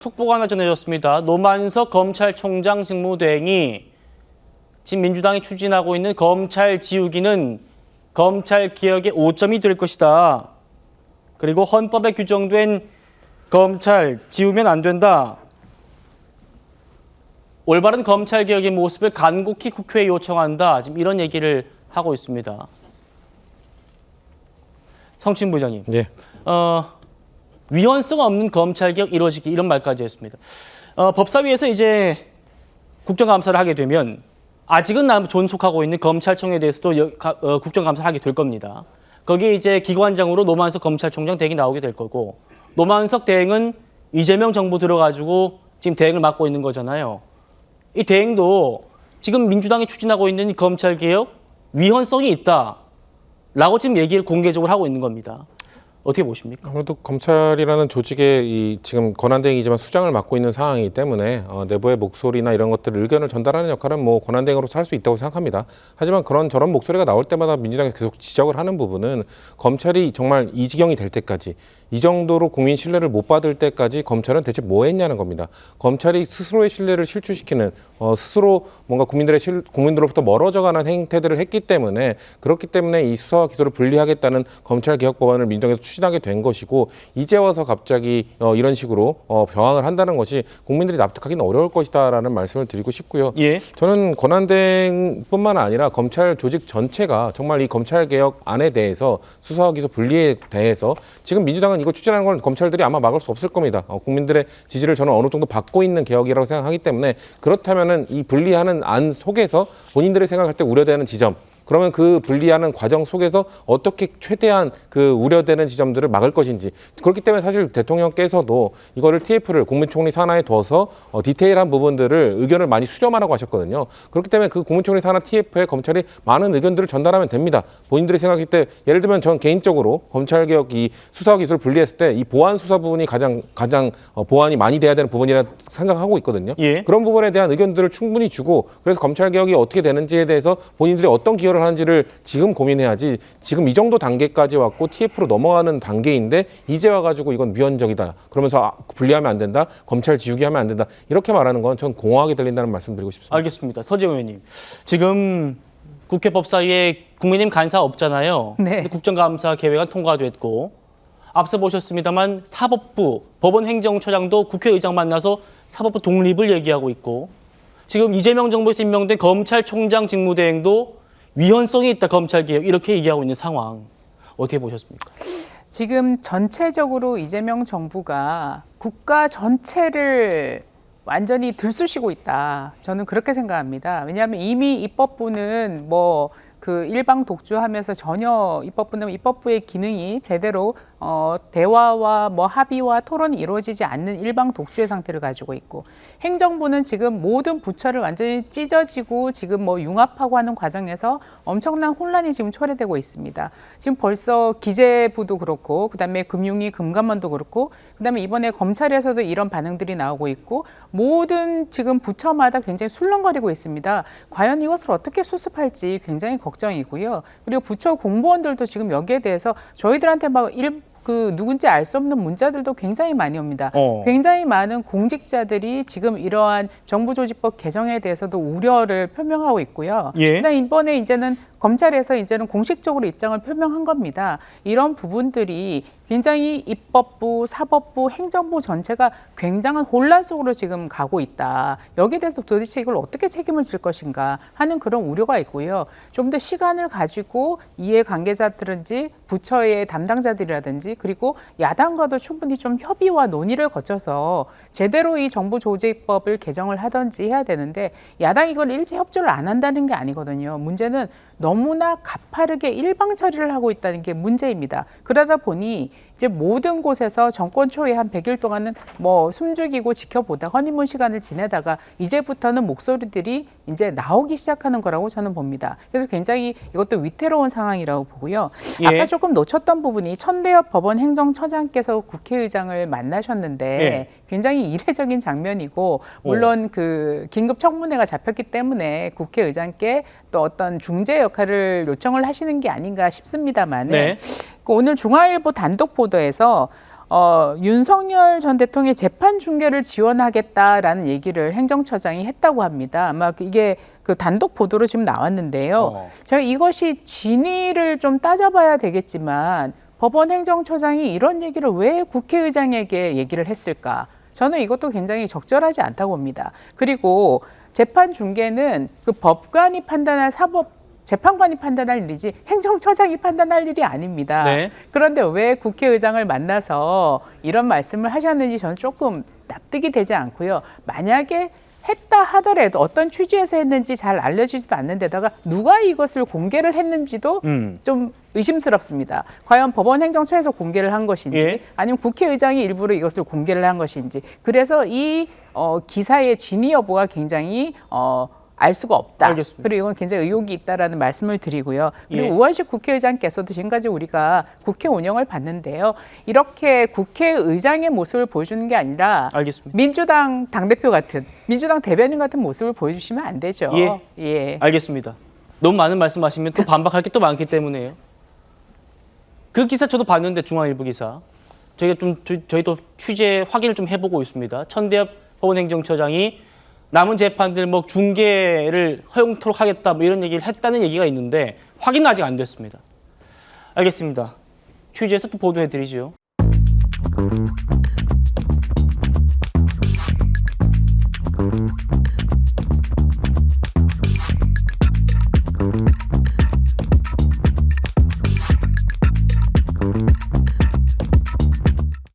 속보가 하나 전해졌습니다. 노만석 검찰총장 직무대행이 지금 민주당이 추진하고 있는 검찰 지우기는 검찰 개혁의 오점이 될 것이다. 그리고 헌법에 규정된 검찰 지우면 안 된다. 올바른 검찰 개혁의 모습을 간곡히 국회에 요청한다. 지금 이런 얘기를 하고 있습니다. 성신 부장님. 예. 위헌성 없는 검찰 개혁 이루어지기 이런 말까지 했습니다. 법사위에서 이제 국정감사를 하게 되면 아직은 존속하고 있는 검찰청에 대해서도 국정감사를 하게 될 겁니다. 거기에 이제 기관장으로 노만석 검찰총장 대행이 나오게 될 거고, 노만석 대행은 이재명 정부 들어가지고 지금 대행을 맡고 있는 거잖아요. 이 대행도 지금 민주당이 추진하고 있는 검찰 개혁 위헌성이 있다라고 지금 얘기를 공개적으로 하고 있는 겁니다. 어떻게 보십니까? 아무래도 검찰이라는 조직의 지금 권한대행이지만 수장을 맡고 있는 상황이기 때문에 내부의 목소리나 이런 것들 의견을 전달하는 역할은 뭐 권한대행으로서 할 수 있다고 생각합니다. 하지만 저런 목소리가 나올 때마다 민주당이 계속 지적을 하는 부분은 검찰이 정말 이 지경이 될 때까지, 이 정도로 국민 신뢰를 못 받을 때까지 검찰은 대체 뭐 했냐는 겁니다. 검찰이 스스로의 신뢰를 실추시키는, 스스로 뭔가 국민들로부터 멀어져가는 행태들을 했기 때문에, 그렇기 때문에 이 수사와 기소를 분리하겠다는 검찰 개혁 법안을 민주당에서 추진하게 된 것이고, 이제 와서 갑자기 이런 식으로 저항을 한다는 것이 국민들이 납득하기는 어려울 것이다라는 말씀을 드리고 싶고요. 예. 저는 권한대행뿐만 아니라 검찰 조직 전체가 정말 이 검찰 개혁 안에 대해서 수사와 기소 분리에 대해서 지금 민주당은 이거 추진하는 건 검찰들이 아마 막을 수 없을 겁니다. 국민들의 지지를 저는 어느 정도 받고 있는 개혁이라고 생각하기 때문에, 그렇다면은 이 분리하는 안 속에서 본인들이 생각할 때 우려되는 지점, 그러면 그 분리하는 과정 속에서 어떻게 최대한 그 우려되는 지점들을 막을 것인지, 그렇기 때문에 사실 대통령께서도 이거를 TF를 국무총리 산하에 둬서 디테일한 부분들을 의견을 많이 수렴하라고 하셨거든요. 그렇기 때문에 그 국무총리 산하 TF에 검찰이 많은 의견들을 전달하면 됩니다. 본인들이 생각할 때, 예를 들면 전 개인적으로 검찰개혁 이 수사와 기소를 분리했을 때 이 보안 수사 부분이 가장 보완이 많이 돼야 되는 부분이라 생각하고 있거든요. 예. 그런 부분에 대한 의견들을 충분히 주고, 그래서 검찰개혁이 어떻게 되는지에 대해서 본인들이 어떤 기여를 하는지를 지금 고민해야지, 지금 이 정도 단계까지 왔고 TF로 넘어가는 단계인데 이제 와가지고 이건 위헌적이다, 그러면서 분리하면 안 된다, 검찰 지우기 하면 안 된다, 이렇게 말하는 건 전 공허하게 들린다는 말씀 드리고 싶습니다. 알겠습니다. 서재원 의원님. 지금 국회 법사위에 국민의힘 간사 없잖아요. 네. 근데 국정감사 계획안 통과됐고, 앞서 보셨습니다만 사법부, 법원행정처장도 국회의장 만나서 사법부 독립을 얘기하고 있고, 지금 이재명 정부에서 임명된 검찰총장 직무대행도 위헌성이 있다, 검찰개혁, 이렇게 얘기하고 있는 상황. 어떻게 보셨습니까? 지금 전체적으로 이재명 정부가 국가 전체를 완전히 들쑤시고 있다. 저는 그렇게 생각합니다. 왜냐하면 이미 입법부는 그 일방 독주하면서 전혀 입법부의 기능이 제대로 대화와 합의와 토론이 이루어지지 않는 일방 독주의 상태를 가지고 있고, 행정부는 지금 모든 부처를 완전히 찢어지고 지금 융합하고 하는 과정에서 엄청난 혼란이 지금 초래되고 있습니다. 지금 벌써 기재부도 그렇고, 그다음에 금융위 금감원도 그렇고, 그다음에 이번에 검찰에서도 이런 반응들이 나오고 있고, 모든 지금 부처마다 굉장히 술렁거리고 있습니다. 과연 이것을 어떻게 수습할지 굉장히 걱정이고요. 그리고 부처 공무원들도 지금 여기에 대해서 저희들한테 누군지 알 수 없는 문자들도 굉장히 많이 옵니다. 굉장히 많은 공직자들이 지금 이러한 정부조직법 개정에 대해서도 우려를 표명하고 있고요. 예. 그다음에 이번에 이제는 검찰에서 공식적으로 입장을 표명한 겁니다. 이런 부분들이 굉장히 입법부, 사법부, 행정부 전체가 굉장한 혼란 속으로 지금 가고 있다. 여기에 대해서 도대체 이걸 어떻게 책임을 질 것인가 하는 그런 우려가 있고요. 좀 더 시간을 가지고 이해관계자들인지 부처의 담당자들이라든지, 그리고 야당과도 충분히 좀 협의와 논의를 거쳐서 제대로 이 정부조직법을 개정을 하든지 해야 되는데, 야당이 이걸 일제 협조를 안 한다는 게 아니거든요. 문제는 너무나 가파르게 일방 처리를 하고 있다는 게 문제입니다. 그러다 보니 이제 모든 곳에서 정권 초에 한 100일 동안은 숨죽이고 지켜보다 허니문 시간을 지내다가 이제부터는 목소리들이 이제 나오기 시작하는 거라고 저는 봅니다. 그래서 굉장히 이것도 위태로운 상황이라고 보고요. 예. 아까 조금 놓쳤던 부분이 천대엽 법원 행정처장께서 국회의장을 만나셨는데, 예. 굉장히 이례적인 장면이고, 물론 그 긴급 청문회가 잡혔기 때문에 국회의장께 또 어떤 중재 역할을 요청을 하시는 게 아닌가 싶습니다만, 네. 오늘 중앙일보 단독 보도에서 윤석열 전 대통령의 재판 중계를 지원하겠다라는 얘기를 행정처장이 했다고 합니다. 아마 이게 그 단독 보도로 지금 나왔는데요. 제가 이것이 진위를 좀 따져봐야 되겠지만 법원 행정처장이 이런 얘기를 왜 국회의장에게 얘기를 했을까? 저는 이것도 굉장히 적절하지 않다고 봅니다. 그리고 재판 중계는 그 법관이 판단할 재판관이 판단할 일이지 행정처장이 판단할 일이 아닙니다. 네. 그런데 왜 국회의장을 만나서 이런 말씀을 하셨는지 저는 조금 납득이 되지 않고요. 만약에 했다 하더라도 어떤 취지에서 했는지 잘 알려지지도 않는데다가 누가 이것을 공개를 했는지도 좀 의심스럽습니다. 과연 법원 행정처에서 공개를 한 것인지 예. 아니면 국회의장이 일부러 이것을 공개를 한 것인지 그래서 이 기사의 진위 여부가 굉장히 알 수가 없다. 알겠습니다. 그리고 이건 굉장히 의혹이 있다라는 말씀을 드리고요. 그리고 예. 우원식 국회의장께서도 지금까지 우리가 국회 운영을 봤는데요. 이렇게 국회의장의 모습을 보여주는 게 아니라 알겠습니다. 민주당 당대표 같은 민주당 대변인 같은 모습을 보여주시면 안 되죠. 예. 예. 알겠습니다. 너무 많은 말씀하시면 또 반박할 게 또 많기 때문에요. 그 기사 저도 봤는데 중앙일보 기사. 저희도 취재 확인을 좀 해보고 있습니다. 천대엽 법원행정처장이 남은 재판들 뭐 중계를 허용토록 하겠다 뭐 이런 얘기를 했다는 얘기가 있는데 확인은 아직 안 됐습니다. 알겠습니다. 취재해서 또 보도해 드리죠.